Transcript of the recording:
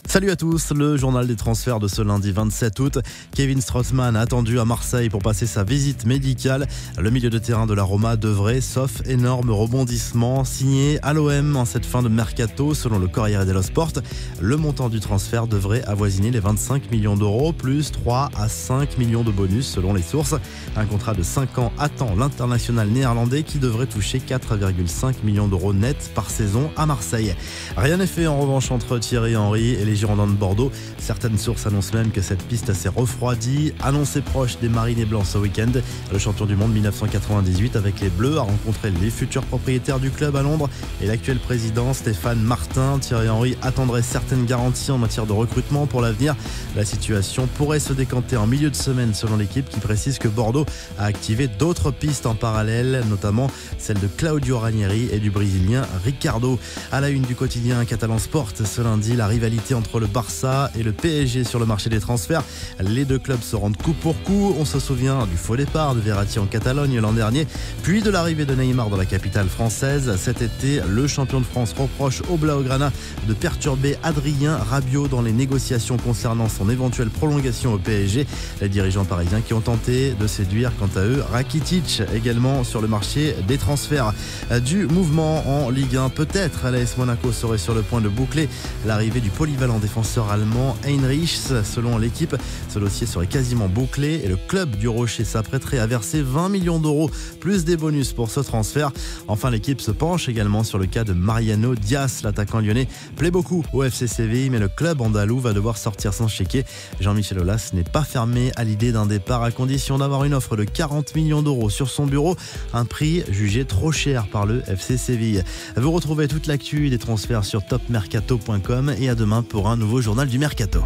Salut à tous, le journal des transferts de ce lundi 27 août. Kevin Strootman attendu à Marseille pour passer sa visite médicale. Le milieu de terrain de la Roma devrait, sauf énorme rebondissement, signer à l'OM en cette fin de mercato selon le Corriere dello Sport. Le montant du transfert devrait avoisiner les 25 millions d'euros, plus 3 à 5 millions de bonus selon les sources. Un contrat de 5 ans attend l'international néerlandais qui devrait toucher 4,5 millions d'euros net par saison à Marseille. Rien n'est fait en revanche entre Thierry Henry et les Girondins de Bordeaux. Certaines sources annoncent même que cette piste s'est refroidie. Annoncé proche des Marinés Blancs ce week-end, le champion du monde 1998 avec les Bleus a rencontré les futurs propriétaires du club à Londres et l'actuel président Stéphane Martin. Thierry Henry attendrait certaines garanties en matière de recrutement pour l'avenir. La situation pourrait se décanter en milieu de semaine selon l'équipe qui précise que Bordeaux a activé d'autres pistes en parallèle, notamment celle de Claudio Ranieri et du Brésilien Ricardo. À la une du quotidien Catalan Sport, ce lundi, la rivalité entre le Barça et le PSG sur le marché des transferts. Les deux clubs se rendent coup pour coup. On se souvient du faux départ de Verratti en Catalogne l'an dernier, puis de l'arrivée de Neymar dans la capitale française. Cet été, le champion de France reproche au Blaugrana de perturber Adrien Rabiot dans les négociations concernant son éventuelle prolongation au PSG. Les dirigeants parisiens qui ont tenté de séduire quant à eux Rakitic également sur le marché des transferts. Du mouvement en Ligue 1, peut-être l'AS Monaco serait sur le point de boucler l'arrivée du polyvalent défenseur allemand Heinrich. Selon l'équipe, ce dossier serait quasiment bouclé et le club du Rocher s'apprêterait à verser 20 millions d'euros plus des bonus pour ce transfert. Enfin, l'équipe se penche également sur le cas de Mariano Diaz. L'attaquant lyonnais plaît beaucoup au FC Séville, mais le club andalou va devoir sortir sans chéquier. Jean-Michel Aulas n'est pas fermé à l'idée d'un départ à condition d'avoir une offre de 40 millions d'euros sur son bureau, un prix jugé trop cher par le FC Séville. Vous retrouvez toute l'actu des transferts sur topmercato.com et à demain pour un nouveau journal du Mercato.